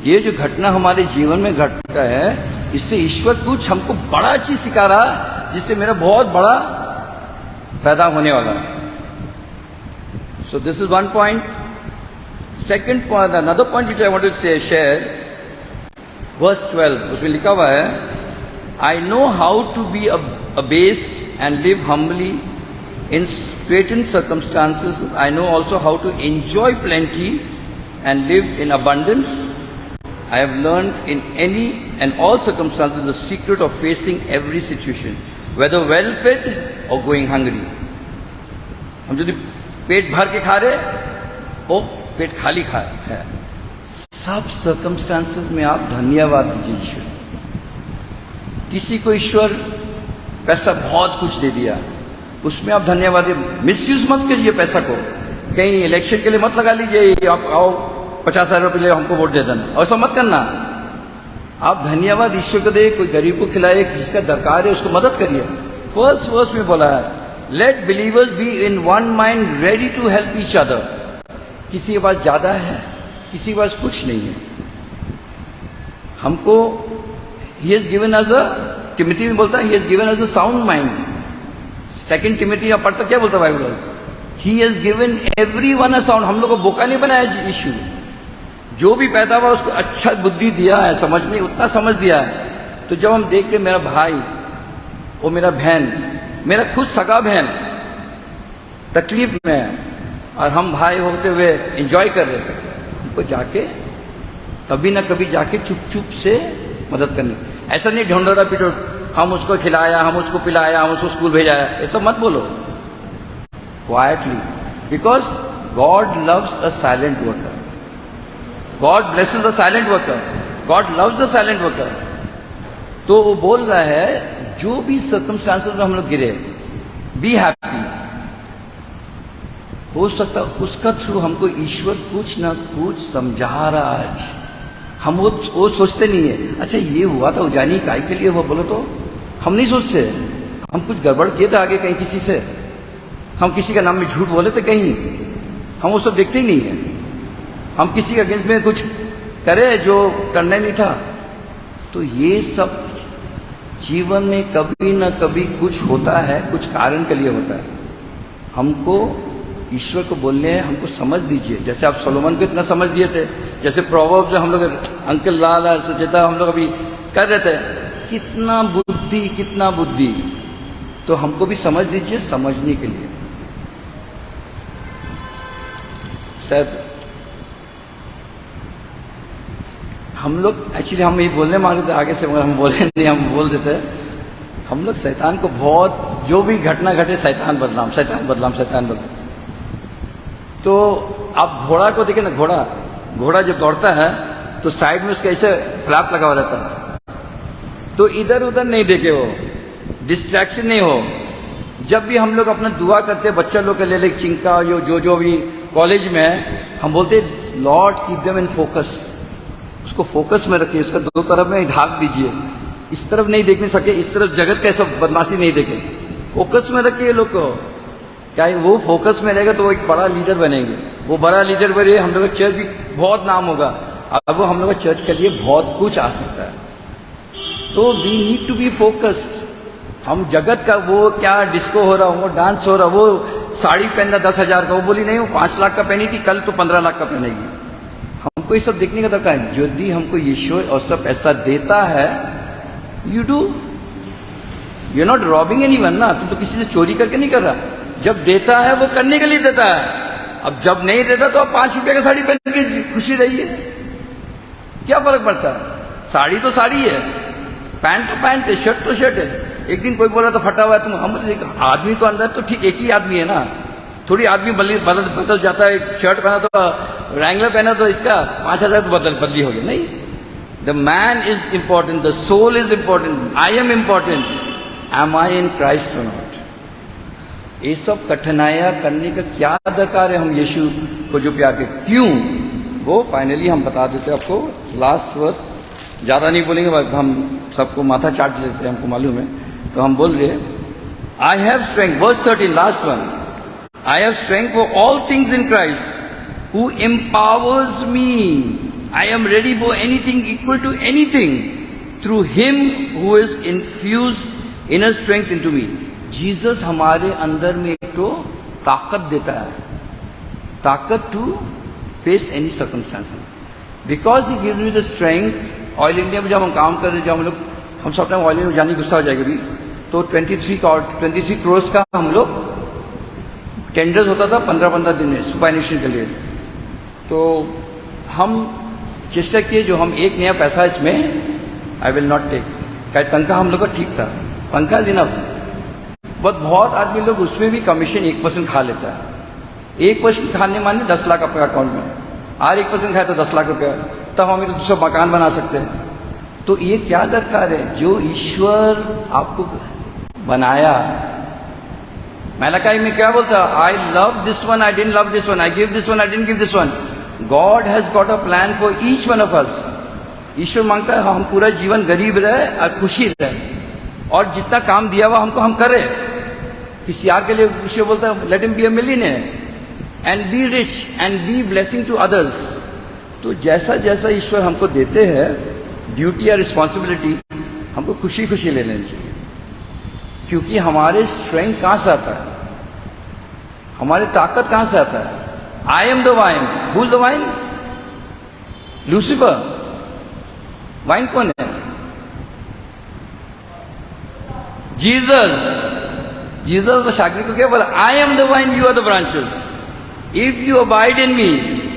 ये जो घटना हमारे जीवन में घटता है, इससे ईश्वर कुछ हमको बड़ा चीज सिखा रहा है, जिससे मेरा बहुत बड़ा फायदा होने वाला है. So this is one point. Second point, another point which I want to share, verse 12, उसमें लिखा हुआ है, I know how to be abased and live humbly in straitened circumstances. I know also how to enjoy plenty and live in abundance. I have learned in any and all circumstances the secret of facing every situation, whether well fed or going hungry. हम यदि पेट भर के खा रहे ओ पेट खाली खा है, सब सर्कमस्टांसेस में आप धन्यवाद दीजिए ईश्वर। किसी को ईश्वर पैसा बहुत कुछ दे दिया, उसमें आप धन्यवाद दीजिए। मिसयूज मत करिए पैसा को, कहीं इलेक्शन के लिए मत लगा लीजिए, आप आओ 50,000 रुपये ले हमको वोट दे देना, ऐसा मत करना। आप धन्यवाद ईश्वर को दे, कोई गरीब को खिलाए, किसका दरकार है उसको मदद करिए। फर्स्ट वर्स में बोला है, let believers be in one mind ready to help each other. किसी के पास ज्यादा है, किसी के पास कुछ नहीं है। हमको he has given us a, Timothy में बोलता है he has given us a sound mind. Second Timothy आप पढ़ते क्या बोलता है Bible, he has given everyone a sound. हम लोग को बोका नहीं बनाया यीशु, जो भी पैदा हुआ उसको अच्छा बुद्धि दिया है, समझने उतना समझ दिया है। तो जब हम देखते मेरा भाई और मेरा बहन, मेरा खुद सगा बहन तकलीफ में है और हम भाई होते हुए एंजॉय कर रहे, हमको जाके कभी ना कभी जाके चुप चुप से मदद करनी। ऐसा नहीं ढोंढोरा पिटो, हम उसको खिलाया, हम उसको पिलाया, हम उसको स्कूल भेजाया, ऐसा मत बोलो। Quietly, because God loves a silent worker, God blesses the silent worker, God loves the silent worker. तो वो बोल रहा है जो भी सर्कमस्टांसेस में हम लोग गिरे, बी हैप्पी। हो सकता उसका थ्रू हमको ईश्वर कुछ ना कुछ समझा रहा है। आज हम वो सोचते नहीं है, अच्छा ये हुआ था उजानी काय के लिए हुआ, बोलो तो हम नहीं सोचते। हम कुछ गड़बड़ किए थे आगे कहीं किसी से, हम किसी का नाम में झूठ बोले थे कहीं, हम वो सब देखते ही नहीं है। हम किसी के अगेंस्ट में कुछ करे जो करना नहीं था। तो ये सब जीवन में कभी ना कभी कुछ होता है, कुछ कारण के लिए होता है। हमको ईश्वर को बोलने हैं, हमको समझ दीजिए। जैसे आप सोलोमन को इतना समझ दिए थे, जैसे प्रोवर्ब जो हम लोग अंकल लाल सुचेता हम लोग अभी कर रहे थे, कितना बुद्धि कितना बुद्धि। तो हमको भी समझ दीजिए समझने के लिए। सर हम लोग एक्चुअली हम ये बोलने मांगे थे आगे से, मगर हम बोले नहीं, हम बोल देते। हम लोग शैतान को बहुत, जो भी घटना घटे शैतान बदनाम, शैतान बदनाम, शैतान बदनाम। तो आप घोड़ा को देखें ना, घोड़ा जब दौड़ता है तो साइड में उसका ऐसे फ्लैप लगा हुआ रहता है, तो इधर उधर नहीं देखे, वो डिस्ट्रैक्शन नहीं हो। जब भी हम लोग अपना दुआ करते हैं बच्चा लोग के ले चिंका जो भी कॉलेज में है, हम बोलते Lord keep them in focus. उसको फोकस में रखिए, उसका दो तरफ में ढाक दीजिए, इस तरफ नहीं देखने सके, इस तरफ जगत कैसा बदमाशी नहीं देखे, फोकस में रखिए लोग को। क्या है वो फोकस में रहेगा तो वो एक बड़ा लीडर बनेंगे, वो बड़ा लीडर बने, हम लोग का चर्च भी बहुत नाम होगा। अब वो हम लोग का चर्च के लिए बहुत कुछ आ सकता है। तो we need to be focused. हम जगत का वो क्या डिस्को हो रहा, वो डांस हो रहा, वो साड़ी पहनना 10,000 का, वो बोली नहीं वो 5 लाख का पहनी थी, कल तो 15 लाख का पहनेगी। हमको ये सब देखने का दरकार है। यदि हमको यीशु और सब पैसा देता है, you do, you not robbing anyone ना, तुम तो किसी से चोरी करके नहीं कर रहा। जब देता है वो करने के लिए देता है। अब जब नहीं देता तो आप 5 रुपए का साड़ी पहन के खुशी रहिए, क्या फर्क पड़ता है। साड़ी तो साड़ी है, पैंट तो पैंट है, शर्ट तो शर्ट है। एक दिन कोई बोला तो फटा हुआ है, तुम हम आदमी तो अंदर तो ठीक एक ही आदमी है ना, थोड़ी आदमी बदल जाता है। शर्ट पहना तो रैंगलर पहना तो इसका 5,000 तो बदली हो गई। नहीं, the man is important, the soul is important, I am important, am I in Christ और नॉट। ये सब कठिनाइयां करने का क्या दरकार है हम यीशु को जो प्यार के, क्यों, वो फाइनली हम बता देते आपको। लास्ट वर्स ज़्यादा नहीं बोलेंगे, हम सबको माथा चाट लेते हैं, हमको मालूम है। तो हम बोल रहे हैं, I have strength, verse 13 last one, I have strength for all things in Christ who empowers me, I am ready for anything equal to anything through him who is infused inner strength into me. Jesus हमारे अंदर में एक तो ताकत देता है, ताकत to face any circumstances, because he gives me the strength. Oil India में जब हम काम कर रहे थे, जब हम लोग, हम सब टाइम ऑयल इंडिया जाने गुस्सा हो जाएगा भी, तो 23 करोड़ का हम लोग टेंडर्स होता था 15-15 दिन में सुपरनेशन के लिए। तो हम चेष्टा किए जो हम एक नया पैसा इसमें आई विल नॉट टेक। क्या तनख्वाह हम लोग का ठीक था, तनख्वाह इज इनफ। बहुत आदमी लोग उसमें भी कमीशन 1% खा लेता है। 1% खाने माने 10 लाख आपके अकाउंट में, और 1% खाए तो 10 लाख रुपया, तब हम तो दूसरा मकान बना सकते हैं। तो ये क्या दरकार है? जो ईश्वर आपको बनाया, मलाकी में क्या बोलता? I love this one, I didn't love this one, I give this one, I didn't give this one. God has got a plan for each one of us. ईश्वर मांगता है हम पूरा जीवन गरीब रहे और खुशी रहे, और जितना काम दिया हुआ हमको हम करें। किसी और के लिए ईश्वर बोलता है let him be a millionaire and be rich and be blessing to others. तो जैसा जैसा ईश्वर हमको देते हैं ड्यूटी या रिस्पॉन्सिबिलिटी, हमको खुशी खुशी ले लेनी चाहिए। क्योंकि हमारे स्ट्रेंथ कहाँ से आता है, हमारी ताकत कहाँ से आता है? I am the vine, who is the vine? Lucifer. Vine कौन है? जीसस। जीसस तो शागिर्द को क्या बोला? I am the vine, you are the branches. If you abide in me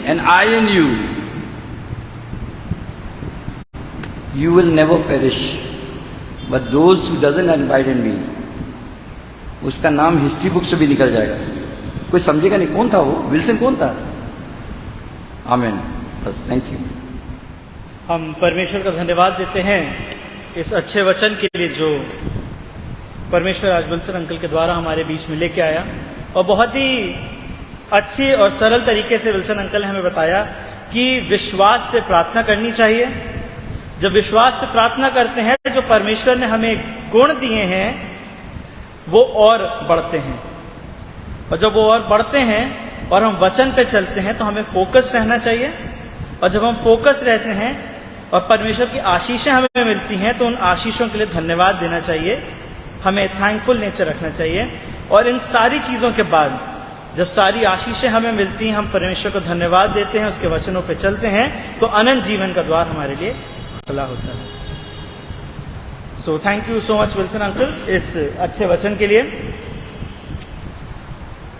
and I in you, you will never perish, but those who doesn't abide in me, उसका नाम history book से भी निकल जाएगा, कोई समझेगा नहीं कौन था वो, विल्सन कौन था। आमीन। बस, थैंक यू। हम परमेश्वर का धन्यवाद देते हैं इस अच्छे वचन के लिए जो परमेश्वर आज विल्सन अंकल के द्वारा हमारे बीच में लेके आया, और बहुत ही अच्छे और सरल तरीके से विल्सन अंकल ने हमें बताया कि विश्वास से प्रार्थना करनी चाहिए। जब विश्वास से प्रार्थना करते हैं, जो परमेश्वर ने हमें गुण दिए हैं वो और बढ़ते हैं, और जब वो और बढ़ते हैं और हम वचन पे चलते हैं तो हमें फोकस रहना चाहिए। और जब हम फोकस रहते हैं और परमेश्वर की आशीषें हमें मिलती हैं तो उन आशीषों के लिए धन्यवाद देना चाहिए, हमें थैंकफुल नेचर रखना चाहिए। और इन सारी चीज़ों के बाद जब सारी आशीषें हमें मिलती हैं, हम परमेश्वर को धन्यवाद देते हैं, उसके वचनों पे चलते हैं, तो अनंत जीवन का द्वार हमारे लिए खुला होता है। So thank you so much Wilson uncle इस अच्छे वचन के लिए।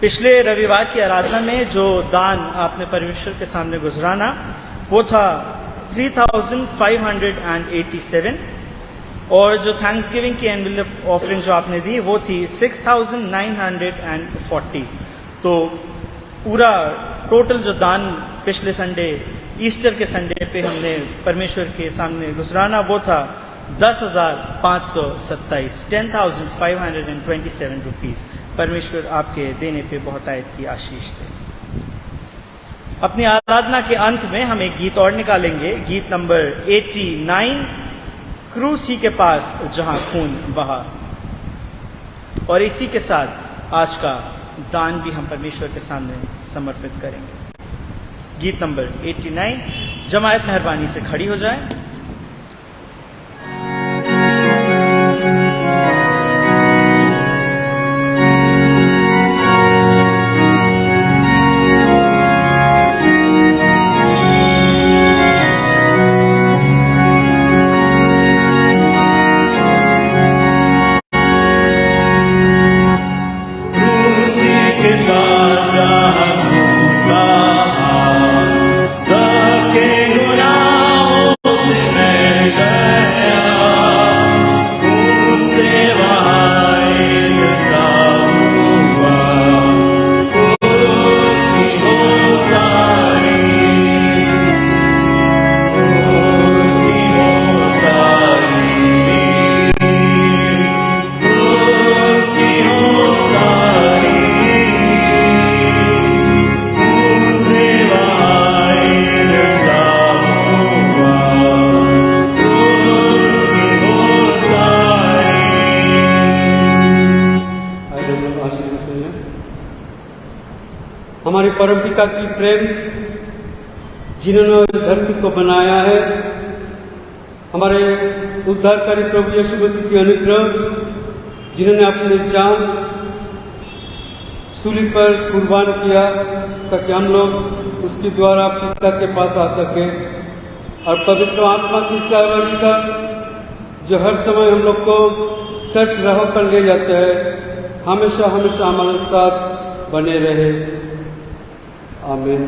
पिछले रविवार की आराधना में जो दान आपने परमेश्वर के सामने गुजराना वो था 3587, और जो थैंक्स गिविंग की एनवेलप ऑफरिंग जो आपने दी वो थी 6940। तो पूरा टोटल जो दान पिछले संडे ईस्टर के संडे पे हमने परमेश्वर के सामने गुजराना वो था 10,527, 10,527 रुपीज़। परमेश्वर आपके देने पे बहुत आयत की आशीष दे। अपनी आराधना के अंत में हम एक गीत और निकालेंगे, गीत नंबर 89, क्रूस ही के पास जहां खून बहा। और इसी के साथ आज का दान भी हम परमेश्वर के सामने समर्पित करेंगे। गीत नंबर 89, जमायत मेहरबानी से खड़ी हो जाए। हमारे परमपिता की प्रेम, जिन्होंने धरती को बनाया है, हमारे उद्धारकारी प्रभु यीशु मसीह की अनुग्रह, जिन्होंने अपने जान सूली पर कुर्बान किया ताकि हम लोग उसके द्वारा पिता के पास आ सके, और पवित्र आत्मा की सहभागिता जो हर समय हम लोग को सच राह पर ले जाते हैं, हमेशा हमेशा हमारे साथ बने रहे। आमीन।